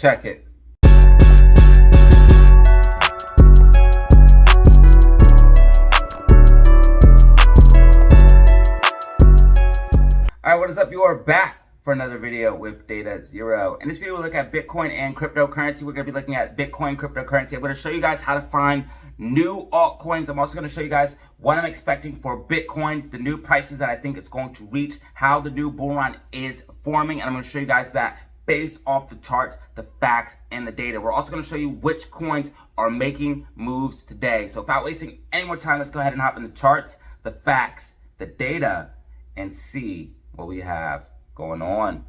Check it. All right, what is up? You are back for another video with Data Zero. In this video, we'll look at Bitcoin and cryptocurrency. We're going to be looking at Bitcoin, cryptocurrency. I'm going to show you guys how to find new altcoins. I'm also going to show you guys what I'm expecting for Bitcoin, the new prices that I think it's going to reach, how the new bull run is forming, and I'm going to show you guys that based off the charts, the facts, and the data. We're also going to show you which coins are making moves today. So without wasting any more time, let's go ahead and hop in the charts, the facts, the data, and see what we have going on.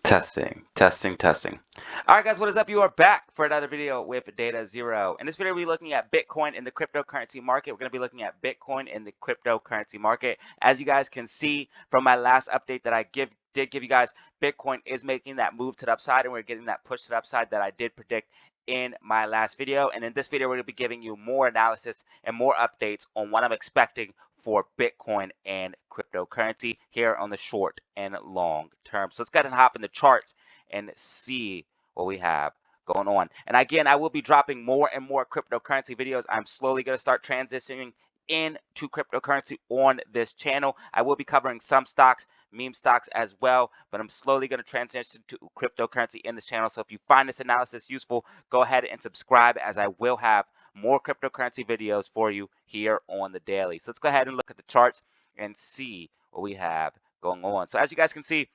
Testing. All right, guys, what is up? You are back for another video with Data Zero. In this video, we're looking at Bitcoin in the cryptocurrency market. We're going to be looking at Bitcoin in the cryptocurrency market. As you guys can see from my last update that I did give you guys, Bitcoin is making that move to the upside, and we're getting that push to the upside that I did predict in my last video. And in this video, we're going to be giving you more analysis and more updates on what I'm expecting for Bitcoin and cryptocurrency here on the short and long term. So let's go ahead and hop in the charts and see what we have going on. And again, I will be dropping more and more cryptocurrency videos. I'm slowly going to start transitioning into cryptocurrency on this channel. I will be covering some stocks, meme stocks as well, but I'm slowly going to transition to cryptocurrency in this channel. So if you find this analysis useful, go ahead and subscribe, as I will have more cryptocurrency videos for you here on the daily. So let's go ahead and look at the charts and see what we have going on. So as you guys can see,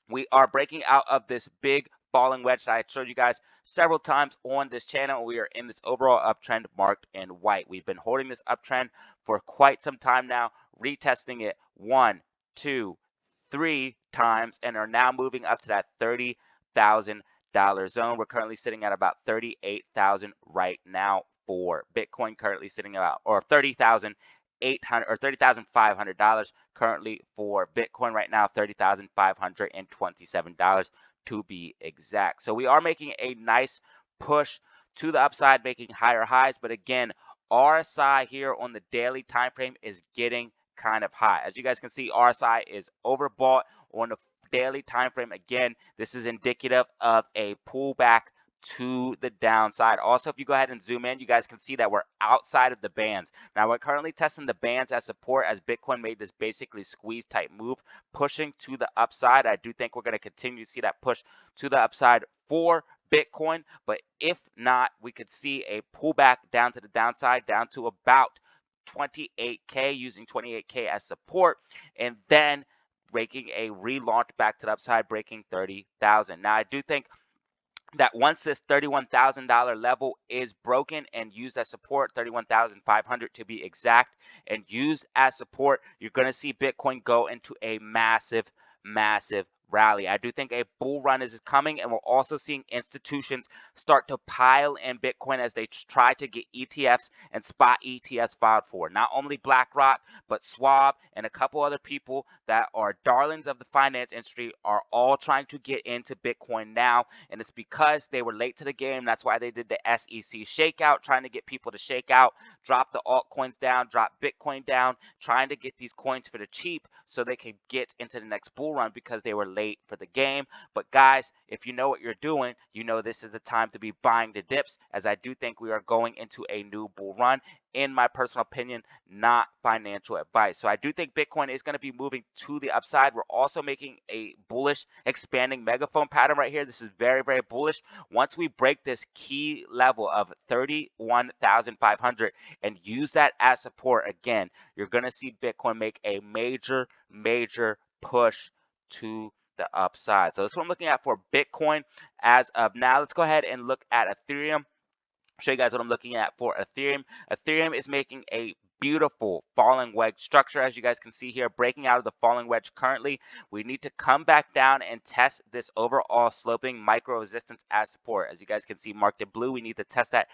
we are breaking out of this big falling wedge that I showed you guys several times on this channel. We are in this overall uptrend marked in white. We've been holding this uptrend for quite some time now, retesting it 1, 2, 3 times, and are now moving up to that $30,000 zone. We're currently sitting at about 38,000 right now for Bitcoin, currently sitting about, or $30,800 or $30,500 currently for Bitcoin right now, $30,527 to be exact. So we are making a nice push to the upside, making higher highs, but again, RSI here on the daily time frame is getting kind of high. As you guys can see, RSI is overbought on the daily time frame. Again, this is indicative of a pullback to the downside. Also, if you go ahead and zoom in, you guys can see that we're outside of the bands. Now, we're currently testing the bands as support, as Bitcoin made this basically squeeze type move, pushing to the upside. I do think we're going to continue to see that push to the upside for Bitcoin, but if not, we could see a pullback down to the downside, down to about 28K, using 28K as support, and then breaking a relaunch back to the upside, breaking 30,000. Now, I do think that once this $31,000 level is broken and used as support, 31,500 to be exact, and used as support, you're going to see Bitcoin go into a massive rally. I do think a bull run is coming, and we're also seeing institutions start to pile in Bitcoin as they try to get ETFs and spot ETFs filed for. Not only BlackRock, but Schwab and a couple other people that are darlings of the finance industry are all trying to get into Bitcoin now, and it's because they were late to the game. That's why they did the SEC shakeout, trying to get people to shake out, drop the altcoins down, drop Bitcoin down, trying to get these coins for the cheap so they can get into the next bull run, because they were late for the game. But guys, if you know what you're doing, you know this is the time to be buying the dips, as I do think we are going into a new bull run, in my personal opinion, not financial advice. So I do think Bitcoin is going to be moving to the upside. We're also making a bullish expanding megaphone pattern right here. This is very bullish. Once we break this key level of 31,500 and use that as support, again, you're going to see Bitcoin make a major push to the upside. So that's what I'm looking at for Bitcoin as of now. Let's go ahead and look at Ethereum. Show you guys what I'm looking at for Ethereum. Ethereum is making a beautiful falling wedge structure, as you guys can see here, breaking out of the falling wedge currently. We need to come back down and test this overall sloping micro resistance as support. As you guys can see marked in blue, we need to test that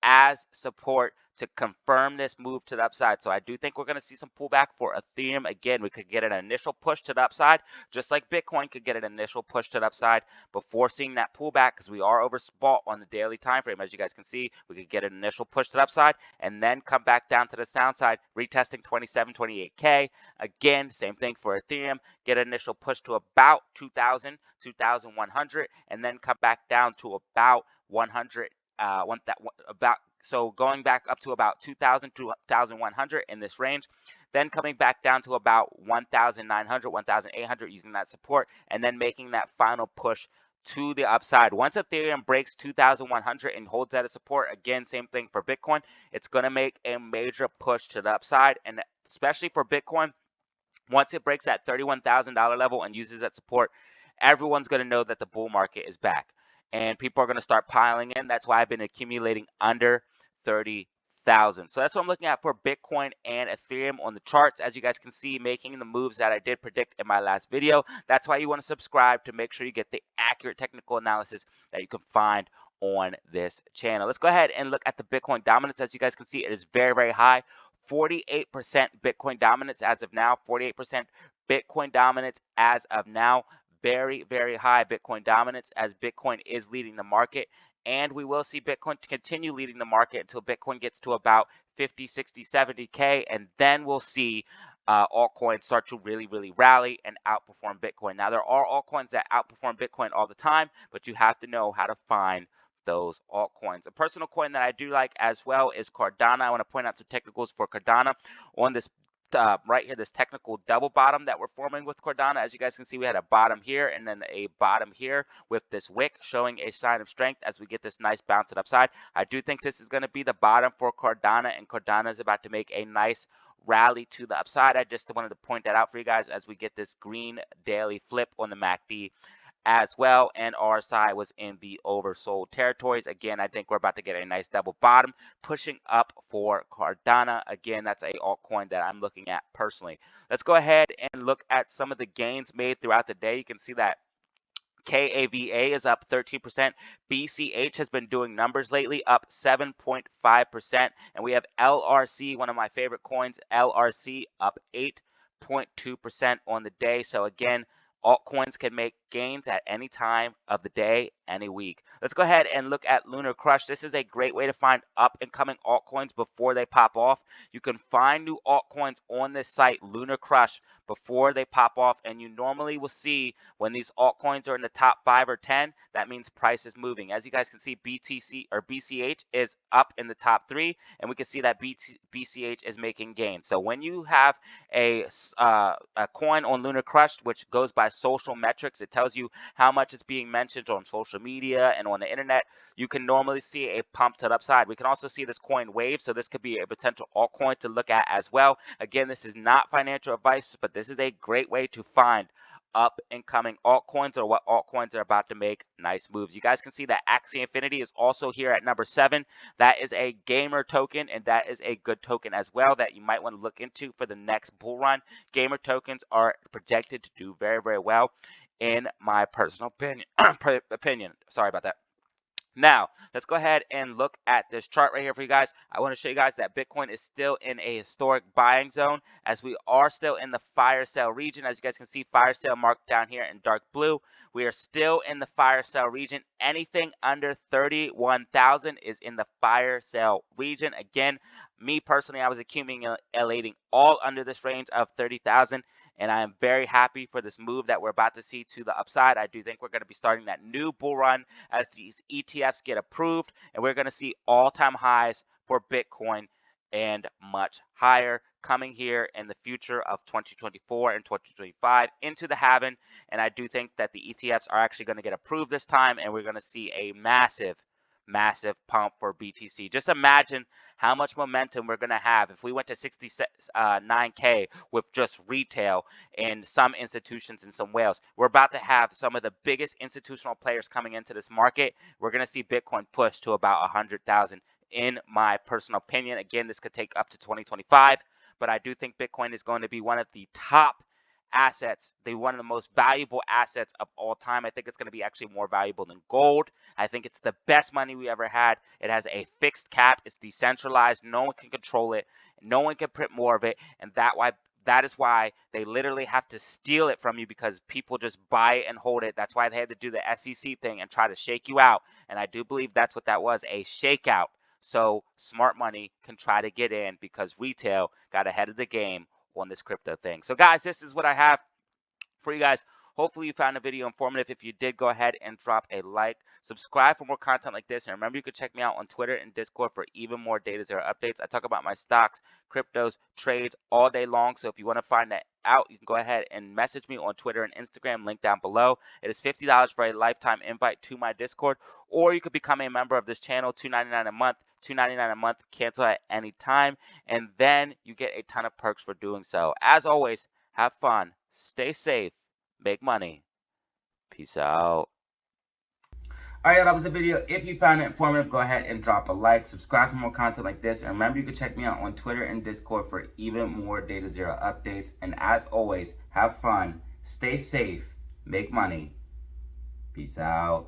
as support to confirm this move to the upside. So I do think we're going to see some pullback for Ethereum. Again, we could get an initial push to the upside, just like Bitcoin could get an initial push to the upside before seeing that pullback, because we are overbought on the daily time frame. As you guys can see, we could get an initial push to the upside and then come back down to the downside, retesting 27, 28K. Again, same thing for Ethereum, get an initial push to about 2,000, 2,100, and then come back down to about 100. So going back up to about 2,000 to 2,100 in this range, then coming back down to about 1,900, 1,800 using that support, and then making that final push to the upside. Once Ethereum breaks 2,100 and holds that as support, again, same thing for Bitcoin, it's going to make a major push to the upside, and especially for Bitcoin, once it breaks that $31,000 level and uses that support, everyone's going to know that the bull market is back. And people are going to start piling in. That's why I've been accumulating under 30,000. So that's what I'm looking at for Bitcoin and Ethereum on the charts. As you guys can see, making the moves that I did predict in my last video. That's why you want to subscribe to make sure you get the accurate technical analysis that you can find on this channel. Let's go ahead and look at the Bitcoin dominance. As you guys can see, it is very, very high. 48% Bitcoin dominance as of now. 48% Bitcoin dominance as of now. Very, very high Bitcoin dominance as Bitcoin is leading the market. And we will see Bitcoin continue leading the market until Bitcoin gets to about 50, 60, 70K. And then we'll see altcoins start to really, really rally and outperform Bitcoin. Now, there are altcoins that outperform Bitcoin all the time, but you have to know how to find those altcoins. A personal coin that I do like as well is Cardano. I want to point out some technicals for Cardano on this right here, this technical double bottom that we're forming with Cardano. As you guys can see, we had a bottom here and then a bottom here with this wick showing a sign of strength as we get this nice bounce upside. I do think this is going to be the bottom for Cardano, and Cardano is about to make a nice rally to the upside. I just wanted to point that out for you guys as we get this green daily flip on the MACD as well, and RSI was in the oversold territories. Again, I think we're about to get a nice double bottom pushing up for Cardano. Again, that's a altcoin that I'm looking at personally. Let's go ahead and look at some of the gains made throughout the day. You can see that KAVA is up 13%. BCH has been doing numbers lately, up 7.5%. And we have LRC, one of my favorite coins, LRC, up 8.2% on the day. So again, altcoins can make gains at any time of the day, any week. Let's go ahead and look at Lunar Crush. This is a great way to find up and coming altcoins before they pop off. You can find new altcoins on this site, Lunar Crush, before they pop off, and you normally will see when these altcoins are in the top 5 or 10, that means price is moving. As you guys can see, BTC or BCH is up in the top 3, and we can see that BCH is making gains. So when you have a coin on Lunar Crush, which goes by social metrics, it tells you how much is being mentioned on social media and on the internet, you can normally see a pump to the upside. We can also see this coin wave, so this could be a potential altcoin to look at as well. Again, this is not financial advice, but this is a great way to find up and coming altcoins or what altcoins are about to make nice moves. You guys can see that Axie Infinity is also here at number 7. That is a gamer token, and that is a good token as well that you might want to look into for the next bull run. Gamer tokens are projected to do very, very well in my personal opinion. Sorry about that. Now, let's go ahead and look at this chart right here for you guys. I want to show you guys that Bitcoin is still in a historic buying zone as we are still in the fire sale region. As you guys can see, fire sale marked down here in dark blue. We are still in the fire sale region. Anything under 31,000 is in the fire sale region. Again, me personally, I was accumulating all under this range of 30,000. And I am very happy for this move that we're about to see to the upside. I do think we're going to be starting that new bull run as these ETFs get approved, and we're going to see all-time highs for Bitcoin and much higher coming here in the future of 2024 and 2025 into the halving. And I do think that the ETFs are actually going to get approved this time, and we're going to see a massive pump for BTC. Just imagine how much momentum we're going to have if we went to 69K with just retail and some institutions and some whales. We're about to have some of the biggest institutional players coming into this market. We're going to see Bitcoin push to about 100,000 in my personal opinion. Again, this could take up to 2025, but I do think Bitcoin is going to be one of the top assets. They're one of the most valuable assets of all time. I think it's going to be actually more valuable than gold. I think it's the best money we ever had. It has a fixed cap. It's decentralized. No one can control it. No one can print more of it. And that is why they literally have to steal it from you, because people just buy it and hold it. That's why they had to do the SEC thing and try to shake you out. And I do believe that's what that was, a shakeout. So smart money can try to get in because retail got ahead of the game on this crypto thing. So guys, this is what I have for you guys. Hopefully you found the video informative. If you did, go ahead and drop a like. Subscribe for more content like this. And remember, you can check me out on Twitter and Discord for even more Data Zero updates. I talk about my stocks, cryptos, trades all day long. So if you want to find that out, you can go ahead and message me on Twitter and Instagram, link down below. It is $50 for a lifetime invite to my Discord, or you could become a member of this channel, $2.99 a month. $2.99 a month, cancel at any time, and then you get a ton of perks for doing so. As always, have fun, stay safe, make money. Peace out. All right, that was the video. If you found it informative, go ahead and drop a like, subscribe for more content like this, and remember, you can check me out on Twitter and Discord for even more Data Zero updates. And as always, have fun, stay safe, make money. Peace out.